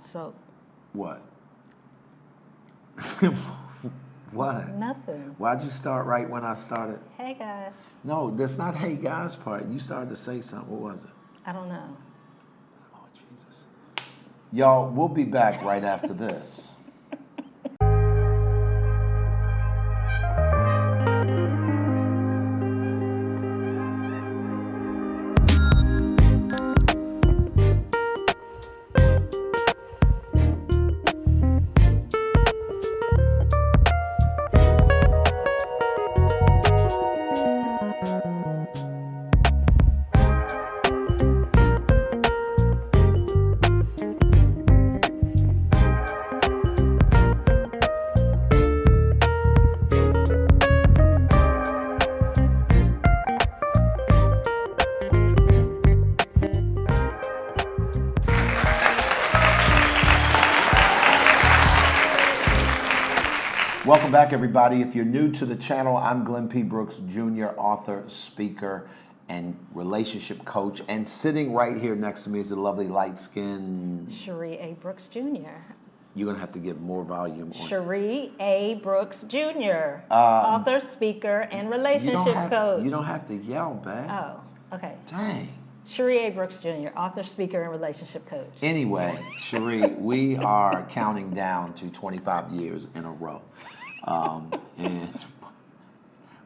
So. What? What? Nothing. Why'd you start right when I started? Hey guys. No, that's not hey guys part. You started to say something. What was it? I don't know. Lord Jesus. Y'all, we'll be back right after this. Welcome back, everybody. If you're new to the channel, I'm Glenn P. Brooks, Jr., author, speaker, and relationship coach. And sitting right here next to me is the lovely light-skinned Cherie A. Brooks Jr. You're going to have to give more volume on Cherie A. Brooks Jr., author, speaker, and relationship coach. You don't have to yell, babe. Oh, okay. Dang. Cherie A. Brooks Jr., author, speaker, and relationship coach. Anyway, Cherie, we are counting down to 25 years in a row. And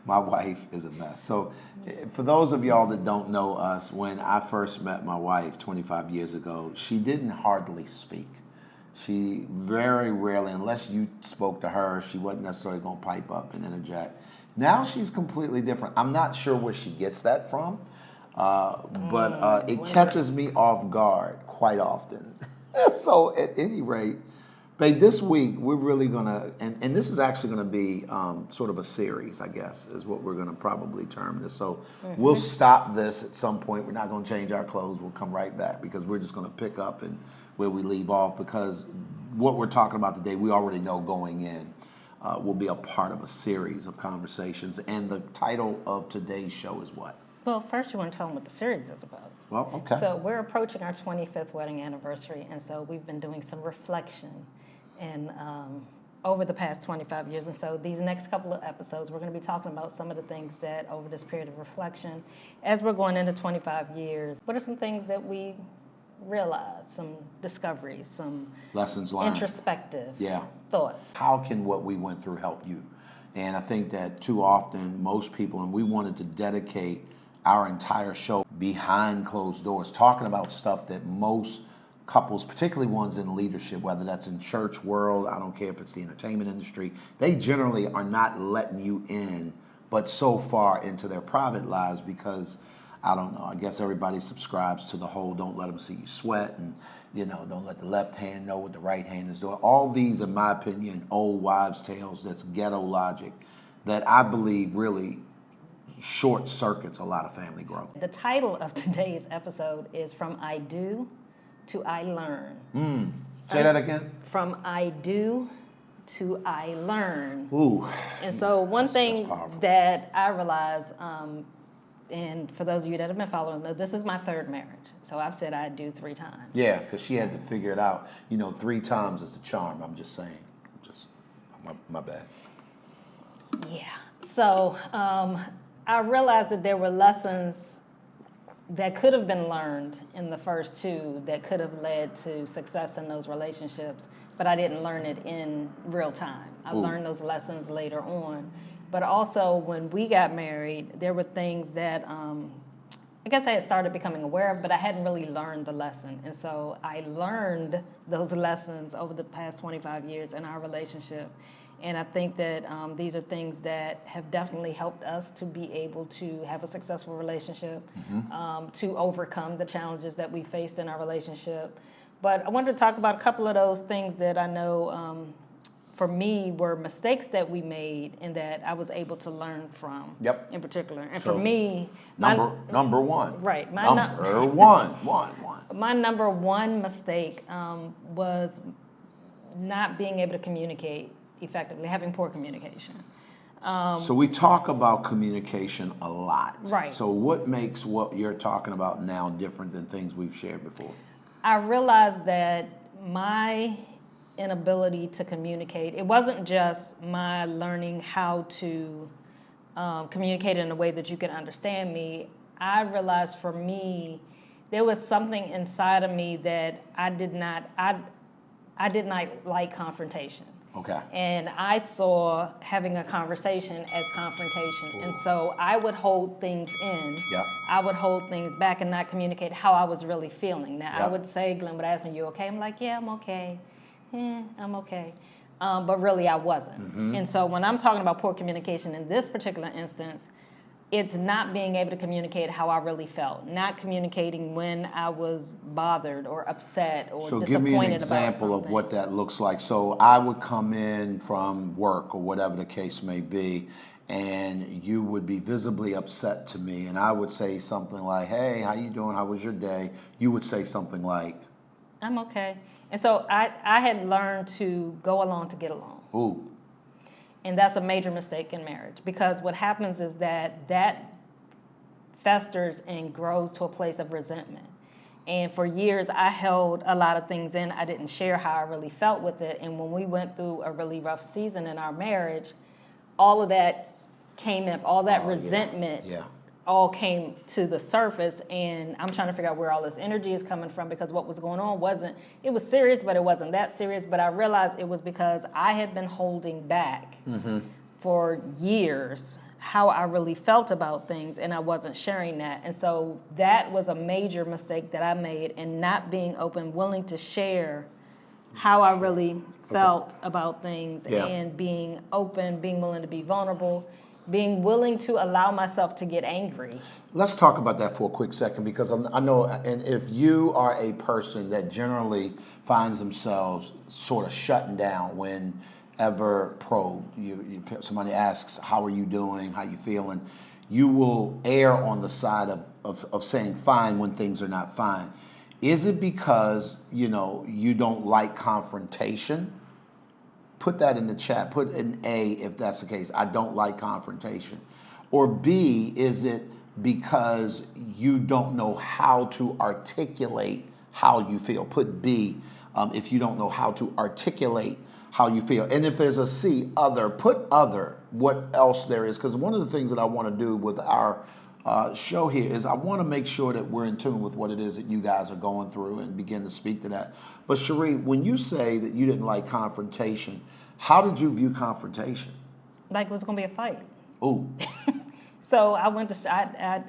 my wife is a mess. So for those of y'all that don't know us, when I first met my wife 25 years ago, she didn't hardly speak. She very rarely, unless you spoke to her, she wasn't necessarily going to pipe up and interject. Now she's completely different. I'm not sure where she gets that from, but it catches me off guard quite often. So at any rate, babe, this week we're really gonna, and this is actually gonna be sort of a series, I guess, is what we're gonna probably term this. So we'll stop this at some point. We're not gonna change our clothes. We'll come right back because we're just gonna pick up and where we leave off, because what we're talking about today, we already know going in, will be a part of a series of conversations. And the title of today's show is what? Well, first you want to tell them what the series is about. Well, okay. So we're approaching our 25th wedding anniversary, and so we've been doing some reflection and over the past 25 years. And so these next couple of episodes, we're going to be talking about some of the things that over this period of reflection, as we're going into 25 years, what are some things that we realized, some discoveries, some lessons learned, introspective thoughts. How can what we went through help you? And I think that too often most people, and we wanted to dedicate our entire show behind closed doors, talking about stuff that most couples, particularly ones in leadership, whether that's in church world, I don't care if it's the entertainment industry, they generally are not letting you in, but so far into their private lives because, I don't know, I guess everybody subscribes to the whole don't let them see you sweat, and don't let the left hand know what the right hand is doing. All these, in my opinion, old wives' tales, that's ghetto logic that I believe really short circuits a lot of family growth. The title of today's episode is From I Do to I Learn. Say that again. From I do to I learn. Ooh. And so one thing that I realized, and for those of you that have been following, this is my third marriage. So I've said I do 3 times. Yeah, because she had to figure it out. 3 times is a charm. I'm just saying. My bad. Yeah. So I realized that there were lessons that could have been learned in the first 2 that could have led to success in those relationships, but I didn't learn it in real time. I learned those lessons later on. But also when we got married, there were things that I guess I had started becoming aware of, but I hadn't really learned the lesson. And so I learned those lessons over the past 25 years in our relationship. And I think that these are things that have definitely helped us to be able to have a successful relationship, to overcome the challenges that we faced in our relationship. But I wanted to talk about a couple of those things that I know for me were mistakes that we made and that I was able to learn from in particular. And so for me, number one. Right. Number one. My number one mistake was not being able to communicate effectively, having poor communication. So we talk about communication a lot. Right. So what makes what you're talking about now different than things we've shared before? I realized that my inability to communicate, it wasn't just my learning how to communicate in a way that you can understand me. I realized for me, there was something inside of me that I did not like confrontation. Okay. And I saw having a conversation as confrontation. Ooh. And so I would hold things in. Yep. I would hold things back and not communicate how I was really feeling. Now, Yep. I would say, Glenn would ask me, you okay? I'm like, yeah, I'm okay. I'm okay. But really, I wasn't. Mm-hmm. And so when I'm talking about poor communication in this particular instance, it's not being able to communicate how I really felt, not communicating when I was bothered or upset or So disappointed give me an about example of something. what that looks like. So I would come in from work or whatever the case may be, and you would be visibly upset to me, and I would say something like, hey, how you doing? How was your day? You would say something like, I'm okay. And so I had learned to go along to get along. ooh. And that's a major mistake in marriage, because what happens is that festers and grows to a place of resentment. And for years, I held a lot of things in. I didn't share how I really felt with it. And when we went through a really rough season in our marriage, all of that came up, all that resentment all came to the surface. And I'm trying to figure out where all this energy is coming from, because what was going on it was serious, but it wasn't that serious. But I realized it was because I had been holding back for years how I really felt about things, and I wasn't sharing that. And so that was a major mistake that I made, in not being open, willing to share how I really felt about things, and being open, being willing to be vulnerable, being willing to allow myself to get angry. Let's talk about that for a quick second, because I know, and if you are a person that generally finds themselves sort of shutting down whenever somebody asks, how are you doing, how you feeling, you will err on the side of saying fine when things are not fine. Is it because, you don't like confrontation? Put that in the chat. Put an A if that's the case. I don't like confrontation. Or B, is it because you don't know how to articulate how you feel? Put B if you don't know how to articulate how you feel. And if there's a C, other, put other, what else there is. Because one of the things that I want to do with our show here is I want to make sure that we're in tune with what it is that you guys are going through and begin to speak to that. But Cherie, when you say that you didn't like confrontation, how did you view confrontation? Like it was going to be a fight. Ooh. So I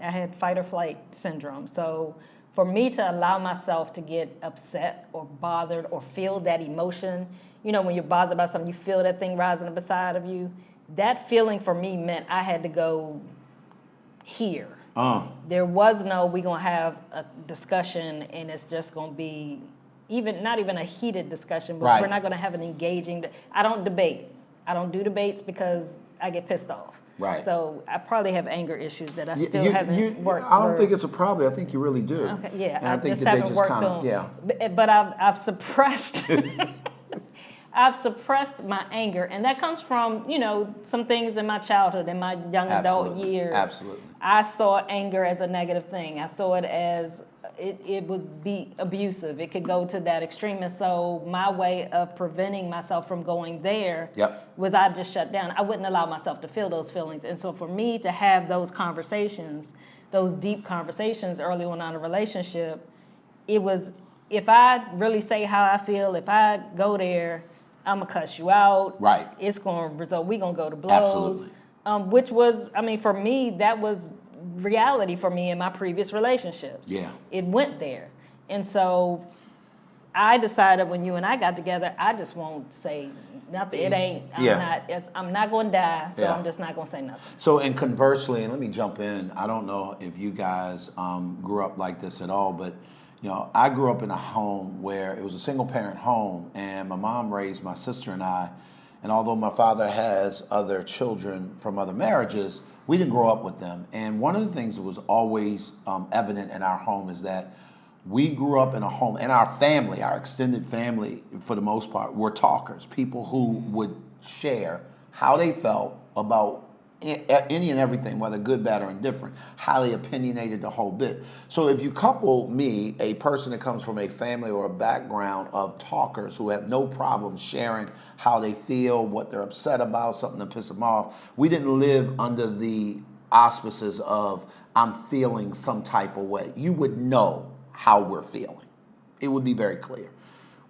had fight or flight syndrome. So for me to allow myself to get upset or bothered or feel that emotion, when you're bothered by something, you feel that thing rising up inside of you. That feeling for me meant I had to go here. There was no, we're going to have a discussion and it's just going to be not even a heated discussion, but we're not going to have an engaging. I don't debate. I don't do debates because I get pissed off. Right. So I probably have anger issues that I still haven't worked. I don't think it's a problem. I think you really do. Okay, yeah. And I think just that haven't worked on. Yeah. But I've suppressed. I've suppressed my anger, and that comes from, some things in my childhood, in my young adult years. Absolutely. I saw anger as a negative thing. I saw it as it would be abusive. It could go to that extreme. And so my way of preventing myself from going there was I just shut down. I wouldn't allow myself to feel those feelings. And so for me to have those conversations, those deep conversations early on in a relationship, it was, if I really say how I feel, if I go there, I'm going to cuss you out. Right. It's going to result, we're going to go to blows. Absolutely. Which was, for me, that was reality for me in my previous relationships. Yeah. It went there. And so I decided when you and I got together, I just won't say nothing. It ain't, I'm not going to die, so I'm just not going to say nothing. So, and conversely, and let me jump in, I don't know if you guys grew up like this at all, but I grew up in a home where it was a single parent home, and my mom raised my sister and I. And although my father has other children from other marriages, we didn't grow up with them. And one of the things that was always evident in our home is that we grew up in a home, and our family, our extended family, for the most part, were talkers, people who would share how they felt about any and everything, whether good, bad, or indifferent, highly opinionated, the whole bit. So if you couple me, a person that comes from a family or a background of talkers who have no problem sharing how they feel, what they're upset about, something that pissed them off, we didn't live under the auspices of I'm feeling some type of way. You would know how we're feeling. It would be very clear.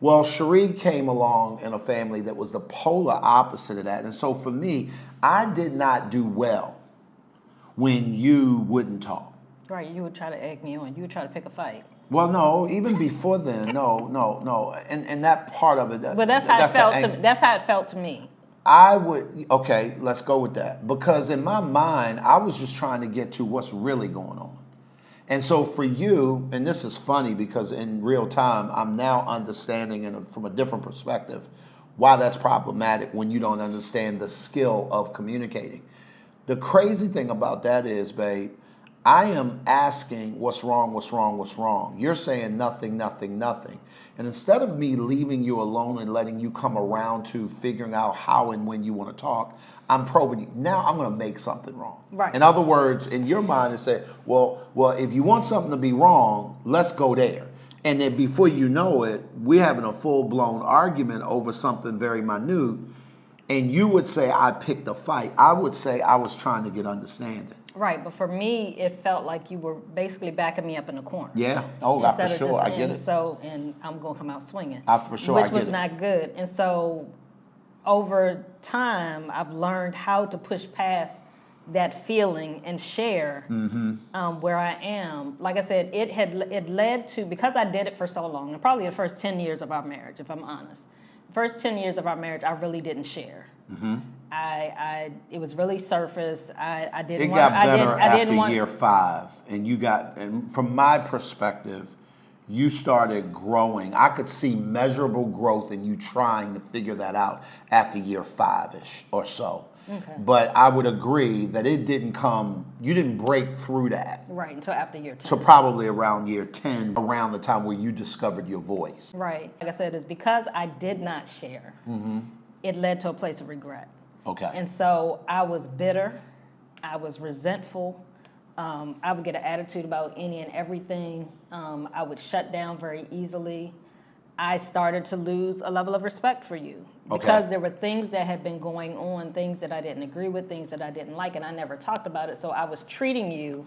Well, Cherie came along in a family that was the polar opposite of that. And so for me, I did not do well when you wouldn't talk. Right, you would try to egg me on. You would try to pick a fight. Well, no, even before then, no. And that part of it. But that's how it felt to me. That's how it felt to me. I would, okay, let's go with that. Because in my mind, I was just trying to get to what's really going on. And so for you, and this is funny because in real time, I'm now understanding from a different perspective why that's problematic when you don't understand the skill of communicating. The crazy thing about that is, babe, I am asking what's wrong, what's wrong, what's wrong. You're saying nothing, nothing, nothing. And instead of me leaving you alone and letting you come around to figuring out how and when you want to talk, I'm probing you. Now I'm going to make something wrong. Right. In other words, in your mind, it said, well, if you want something to be wrong, let's go there. And then before you know it, we're having a full-blown argument over something very minute. And you would say, I picked a fight. I would say I was trying to get understanding. Right, but for me, it felt like you were basically backing me up in the corner. Yeah, for sure, I get it. So, and I'm going to come out swinging. For sure, I get it. Which was not good. And so, over time, I've learned how to push past that feeling and share where I am. Like I said, it led to, because I did it for so long, and probably the first 10 years of our marriage, if I'm honest. The first 10 years of our marriage, I really didn't share. It was really surface. I didn't. It got better after year 5, and from my perspective, you started growing. I could see measurable growth in you trying to figure that out after year 5-ish or so. Okay. But I would agree that it didn't come. You didn't break through that. Right, until after year 10. So probably around year 10, around the time where you discovered your voice. Right. Like I said, it's because I did not share. It led to a place of regret. Okay. And so I was bitter. I was resentful. I would get an attitude about any and everything. I would shut down very easily. I started to lose a level of respect for you because there were things that had been going on, things that I didn't agree with, things that I didn't like, and I never talked about it. So I was treating you,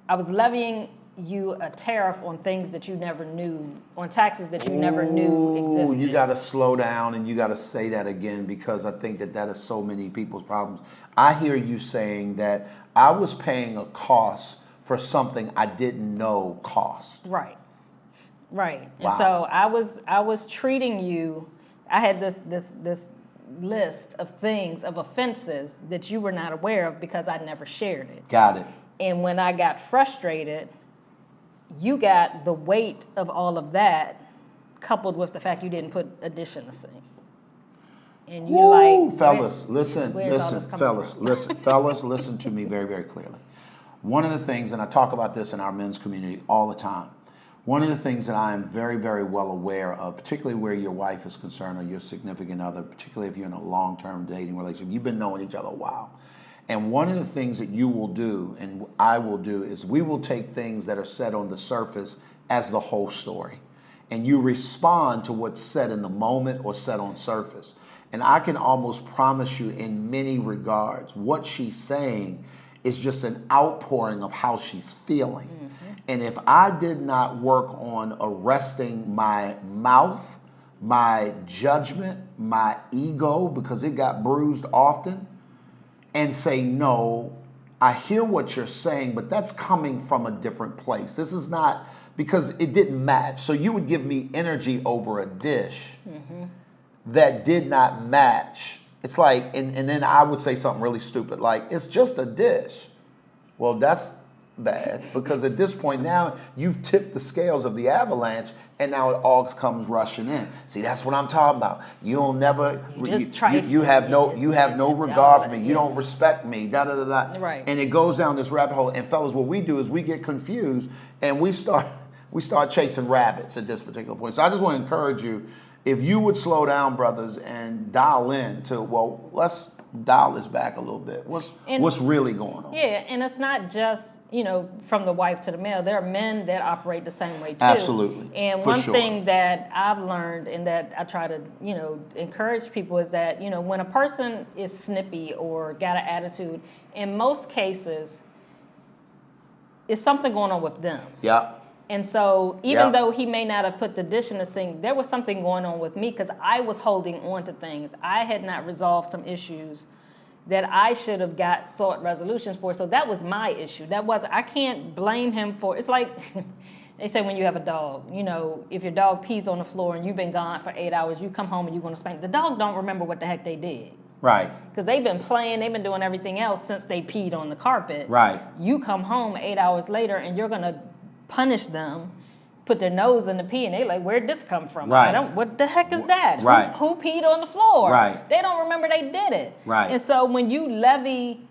I was levying you a tariff on things that you never knew, on taxes that you never knew existed. You got to slow down and you got to say that again, because I think that is so many people's problems. I hear you saying that I was paying a cost for something I didn't know cost. Right. Right. Wow. And so I was treating you, I had this list of things, of offenses that you were not aware of because I never shared it. Got it. And when I got frustrated, you got the weight of all of that coupled with the fact you didn't put addition to C. And you like, fellas, listen, fellas, listen to me very, very clearly. One of the things, and I talk about this in our men's community all the time, one of the things that I am very, very well aware of, particularly where your wife is concerned or your significant other, particularly if you're in a long-term dating relationship, you've been knowing each other a while. And one of the things that you will do and I will do is we will take things that are said on the surface as the whole story. And you respond to what's said in the moment or said on surface. And I can almost promise you in many regards, what she's saying is just an outpouring of how she's feeling. And if I did not work on arresting my mouth, my judgment, my ego, because it got bruised often, and say, no, I hear what you're saying, but that's coming from a different place. This is not, because it didn't match. So you would give me energy over a dish that did not match. It's like, and then I would say something really stupid, like, it's just a dish. Well, that's bad, because at this point now, you've tipped the scales of the avalanche, and now it all comes rushing in. See, that's what I'm talking about. You'll never, you have no regard for me. You don't respect me, da da da da. Right. And it goes down this rabbit hole. And fellas, what we do is we get confused, and we start chasing rabbits at this particular point. So I just want to encourage you, if you would slow down, brothers, and dial in to, well, let's dial this back a little bit. What's really going on? Yeah, and it's not just, from the wife to the male. There are men that operate the same way too. Absolutely. And For one sure. thing that I've learned and that I try to, encourage people is that, when a person is snippy or got an attitude, in most cases, it's something going on with them. Yeah. And so even though he may not have put the dish in the sink, there was something going on with me because I was holding on to things. I had not resolved some issues that I should have sought resolutions for. So that was my issue. I can't blame him for, it's like they say when you have a dog, if your dog pees on the floor and you've been gone for 8 hours, you come home and you're going to spank. The dog don't remember what the heck they did. Right. Because they've been playing, they've been doing everything else since they peed on the carpet. Right. You come home 8 hours later and you're going to punish them, put their nose in the pee, and they're like, where'd this come from? Right. What the heck is that? Right. Who peed on the floor? Right. They don't remember they did it. Right. And so when you levy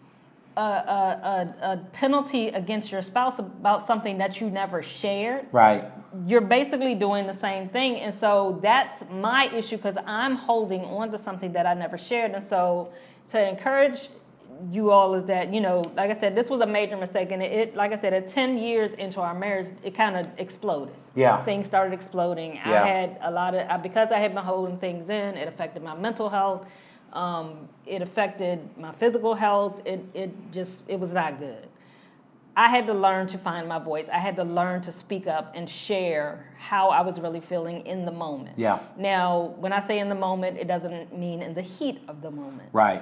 a penalty against your spouse about something that you never shared, right, you're basically doing the same thing. And so that's my issue because I'm holding on to something that I never shared. And so to encourage you all is that, like I said, this was a major mistake. And it like I said, at 10 years into our marriage, it kind of exploded. Yeah. Things started exploding. Yeah. I had because I had been holding things in, it affected my mental health. It affected my physical health. It was not good. I had to learn to find my voice. I had to learn to speak up and share how I was really feeling in the moment. Yeah. Now, when I say in the moment, it doesn't mean in the heat of the moment. Right.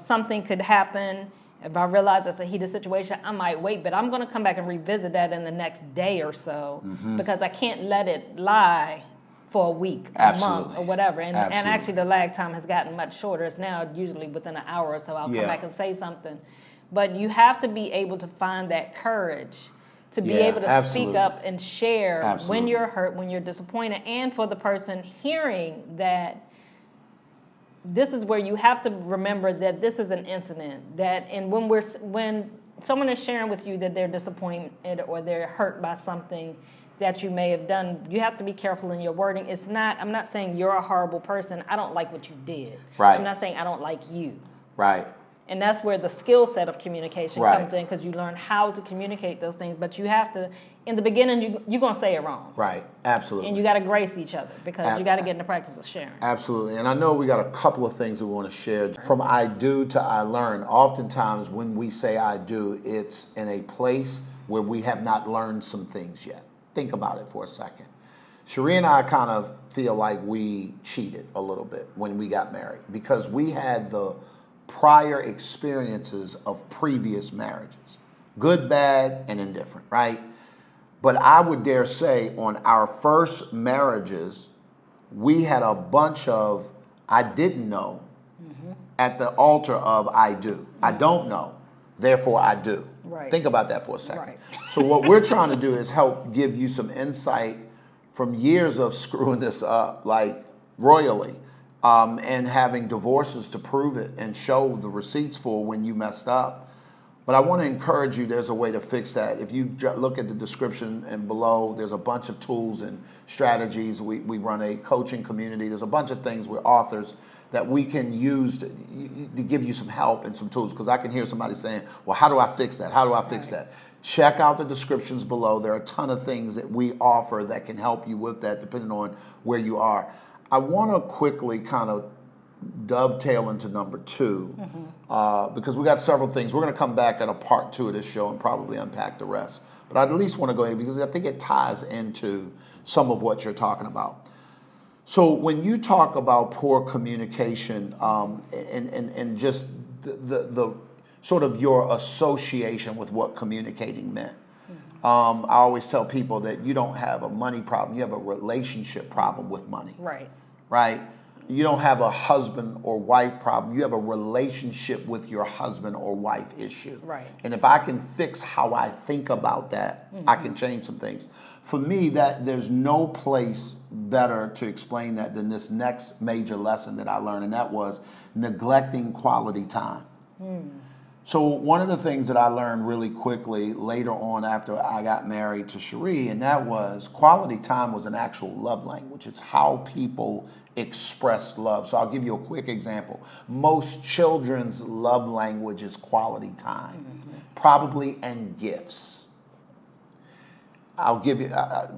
Something could happen. If I realize it's a heated situation, I might wait, but I'm going to come back and revisit that in the next day or so because I can't let it lie for a week, a month, or whatever. And actually, the lag time has gotten much shorter. It's now usually within an hour or so. I'll come back and say something. But you have to be able to find that courage to be able to speak up and share when you're hurt, when you're disappointed, and for the person hearing that this is where you have to remember that this is an incident. And when someone is sharing with you that they're disappointed or they're hurt by something that you may have done, you have to be careful in your wording. I'm not saying you're a horrible person. I don't like what you did. Right. I'm not saying I don't like you. Right. And that's where the skill set of communication comes in because you learn how to communicate those things. But you have to, in the beginning, you're going to say it wrong. Right, absolutely. And you got to grace each other because you got to get in the practice of sharing. Absolutely. And I know we got a couple of things that we want to share. From I do to I learn. Oftentimes when we say I do, it's in a place where we have not learned some things yet. Think about it for a second. Cherie and I kind of feel like we cheated a little bit when we got married because we had the prior experiences of previous marriages, good, bad, and indifferent, right? But I would dare say on our first marriages, we had a bunch of I didn't know at the altar of I do. I don't know, therefore I do. Right. Think about that for a second. Right. So what we're trying to do is help give you some insight from years of screwing this up, like royally. And having divorces to prove it and show the receipts for when you messed up. But I want to encourage you, there's a way to fix that. If you look at the description and below, there's a bunch of tools and strategies. We run a coaching community. There's a bunch of things with authors that we can use to give you some help and some tools. Because I can hear somebody saying, well, how do I fix that? How do I fix that? Check out the descriptions below. There are a ton of things that we offer that can help you with that depending on where you are. I want to quickly kind of dovetail into number two because we got several things. We're going to come back at a part 2 of this show and probably unpack the rest. But I at least want to go ahead because I think it ties into some of what you're talking about. So when you talk about poor communication and just the sort of your association with what communicating meant. I always tell people that you don't have a money problem, you have a relationship problem with money. Right. Right? You don't have a husband or wife problem, you have a relationship with your husband or wife issue. Right. And if I can fix how I think about that, I can change some things. For me, that there's no place better to explain that than this next major lesson that I learned, and that was neglecting quality time. So one of the things that I learned really quickly later on after I got married to Cherie, and that was quality time was an actual love language. It's how people express love. So I'll give you a quick example. Most children's love language is quality time, probably, and gifts. I'll give you,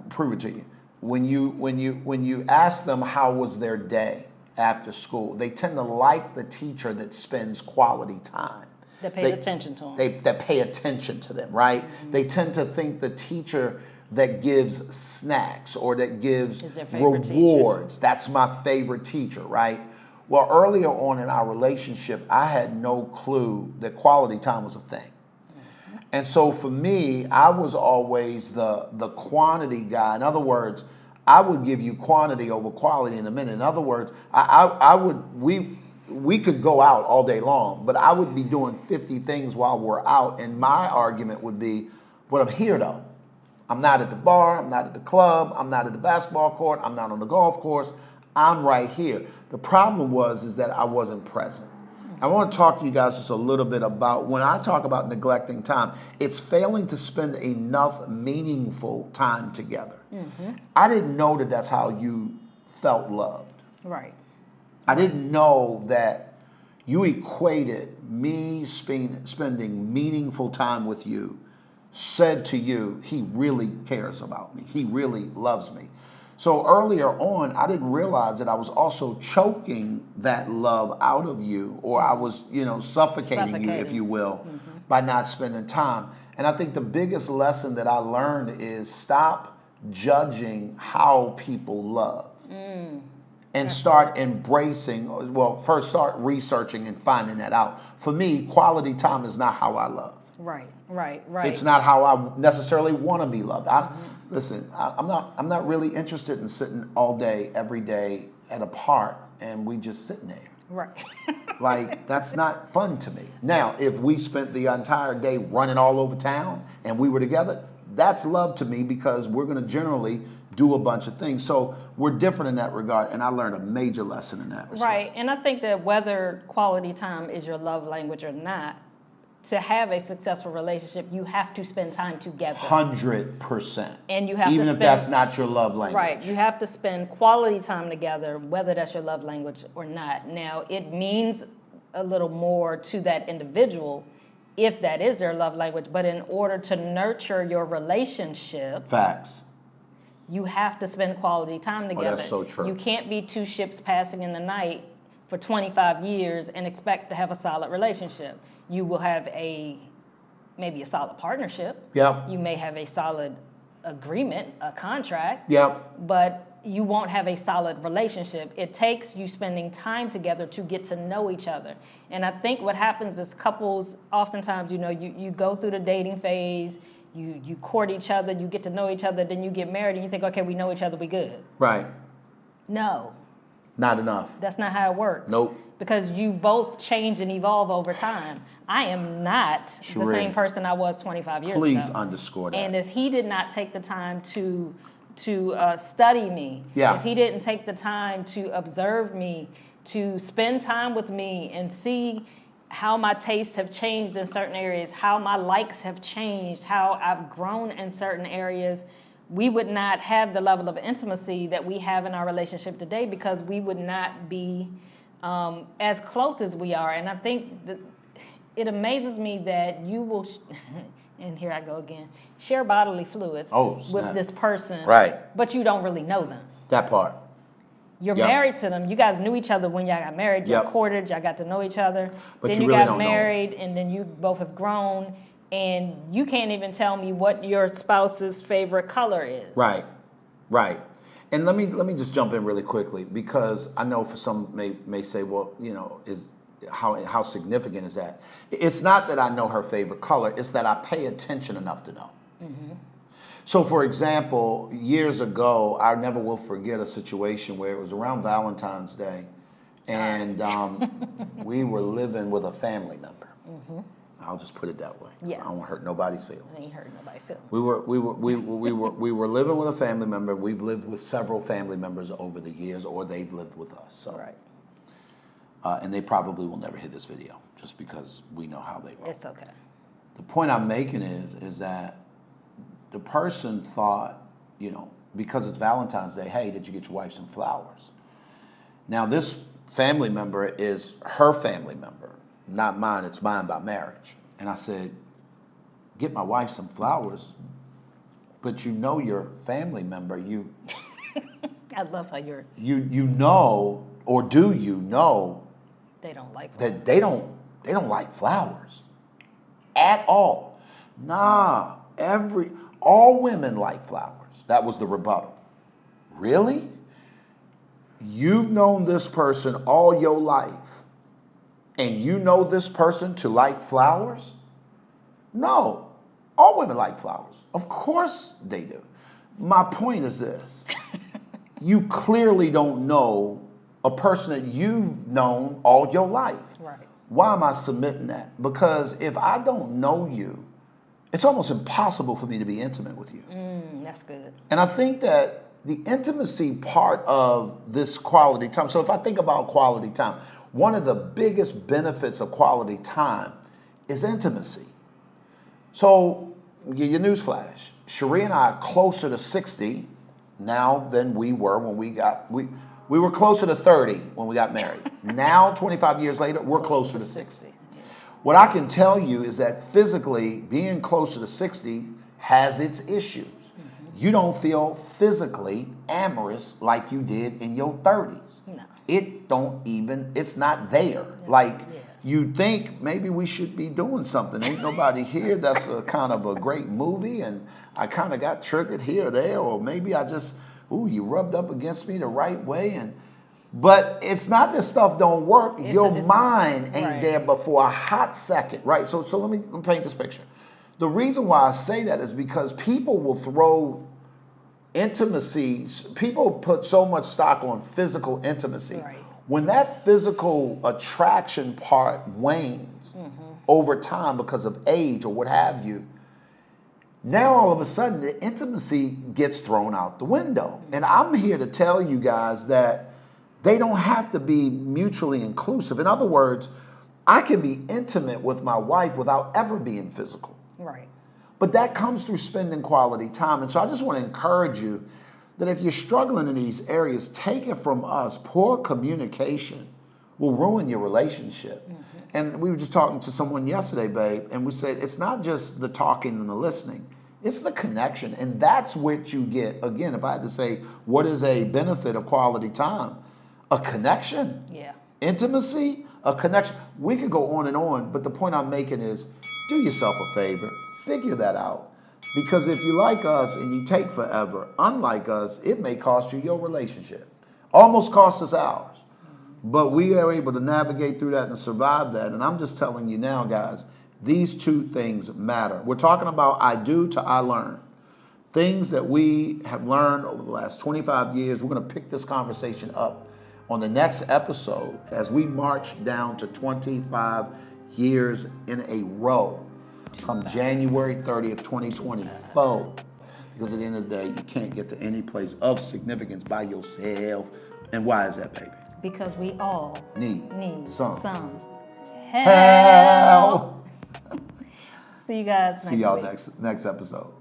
prove it to you. When you ask them how was their day after school, they tend to like the teacher that spends quality time. That pays attention to them. That pay attention to them, right? They tend to think the teacher that gives snacks or that gives rewards, that's my favorite teacher, right? Well, earlier on in our relationship, I had no clue that quality time was a thing. And so for me, I was always the quantity guy. In other words, I would give you quantity over quality in a minute. In other words, we could go out all day long, but I would be doing 50 things while we're out. And my argument would be, well, I'm here though. I'm not at the bar, I'm not at the club, I'm not at the basketball court, I'm not on the golf course, I'm right here. The problem is that I wasn't present. I want to talk to you guys just a little bit about, when I talk about neglecting time, it's failing to spend enough meaningful time together. I didn't know that that's how you felt loved. Right. I didn't know that you equated me spending meaningful time with you, said to you, he really cares about me. He really loves me. So earlier on, I didn't realize that I was also choking that love out of you, or I was, suffocating you, if you will, by not spending time. And I think the biggest lesson that I learned is stop judging how people love. And start embracing, well, first start researching and finding that out. For me, quality time is not how I love. Right. It's not how I necessarily want to be loved. Listen, I'm not really interested in sitting all day, every day at a park and we just sitting there. Right. Like, that's not fun to me. Now, if we spent the entire day running all over town and we were together, that's love to me because we're going to generally do a bunch of things. So we're different in that regard, and I learned a major lesson in that respect. Right, and I think that whether quality time is your love language or not, to have a successful relationship, you have to spend time together. 100%. And you have even to if spend, that's not your love language. Right, you have to spend quality time together, whether that's your love language or not. Now, it means a little more to that individual if that is their love language, but in order to nurture your relationship, facts, you have to spend quality time together. Oh, that's so true. You can't be two ships passing in the night for 25 years and expect to have a solid relationship. You will have maybe a solid partnership. Yep. You may have a solid agreement, a contract. Yep. But you won't have a solid relationship. It takes you spending time together to get to know each other. And I think what happens is couples, oftentimes, you go through the dating phase, you court each other, you get to know each other, then you get married and you think, okay, we know each other, we good. Right. No. Not enough. That's not how it works. Nope. Because you both change and evolve over time. I am not the same person I was 25 years ago. Please underscore that. And if he did not take the time to study me, if he didn't take the time to observe me, to spend time with me and see how my tastes have changed in certain areas, how my likes have changed, how I've grown in certain areas, we would not have the level of intimacy that we have in our relationship today because we would not be as close as we are. And I think that it amazes me that you will, and here I go again, share bodily fluids with this person, right? But you don't really know them. That part. You're married to them. You guys knew each other when y'all got married. Y'all courted. Y'all got to know each other. But then you you really got married, and then you both have grown, and you can't even tell me what your spouse's favorite color is. Right. And let me just jump in really quickly because I know for some may say, well, is how significant is that? It's not that I know her favorite color. It's that I pay attention enough to know. Mm-hmm. So, for example, years ago, I never will forget a situation where it was around Valentine's Day, and we were living with a family member. Mm-hmm. I'll just put it that way. Yeah. I don't want to hurt nobody's feelings. I ain't hurt nobody's feelings. We were living with a family member. We've lived with several family members over the years, or they've lived with us. So. Right. and they probably will never hear this video just because we know how they roll. It's okay. The point I'm making is that the person thought, because it's Valentine's Day, hey, did you get your wife some flowers? Now, this family member is her family member, not mine. It's mine by marriage. And I said, get my wife some flowers, but your family member, I love how you're. Or do you know They don't like flowers. that they don't like flowers at all? Nah, all women like flowers. That was the rebuttal. Really? You've known this person all your life, and you know this person to like flowers? No, all women like flowers. Of course they do. My point is this. You clearly don't know a person that you've known all your life. Right. Why am I submitting that? Because if I don't know you, it's almost impossible for me to be intimate with you. That's good. And I think that the intimacy part of this quality time, so if I think about quality time, one of the biggest benefits of quality time is intimacy. So, give you a newsflash. Cherie and I are closer to 60 now than we were when we were closer to 30 when we got married. Now, 25 years later, we're closer to 60. What I can tell you is that physically, being closer to 60 has its issues. You don't feel physically amorous like you did in your 30s. No. It's not there. You think maybe we should be doing something. Ain't nobody here. That's a kind of a great movie, and I kind of got triggered here or there, or maybe I just, you rubbed up against me the right way. But it's not that stuff don't work. Your mind ain't there but for a hot second, right? So let me paint this picture. The reason why I say that is because people will throw intimacy, people put so much stock on physical intimacy. Right. When that physical attraction part wanes over time because of age or what have you, now all of a sudden the intimacy gets thrown out the window. And I'm here to tell you guys that they don't have to be mutually inclusive. In other words, I can be intimate with my wife without ever being physical. Right. But that comes through spending quality time. And so I just want to encourage you that if you're struggling in these areas, take it from us. Poor communication will ruin your relationship. And we were just talking to someone yesterday, babe, and we said it's not just the talking and the listening. It's the connection. And that's what you get. Again, if I had to say, what is a benefit of quality time? A connection. Yeah. Intimacy, a connection. We could go on and on, but the point I'm making is do yourself a favor. Figure that out. Because if you like us and you take forever, unlike us, it may cost you your relationship. Almost cost us ours. But we are able to navigate through that and survive that. And I'm just telling you now, guys, these two things matter. We're talking about I do to I learn. Things that we have learned over the last 25 years. We're going to pick this conversation up on the next episode as we march down to 25 years in a row. Come January 30th, 2024. Because at the end of the day, you can't get to any place of significance by yourself. And why is that, baby? Because we all Need some help. help. See you guys See y'all next episode.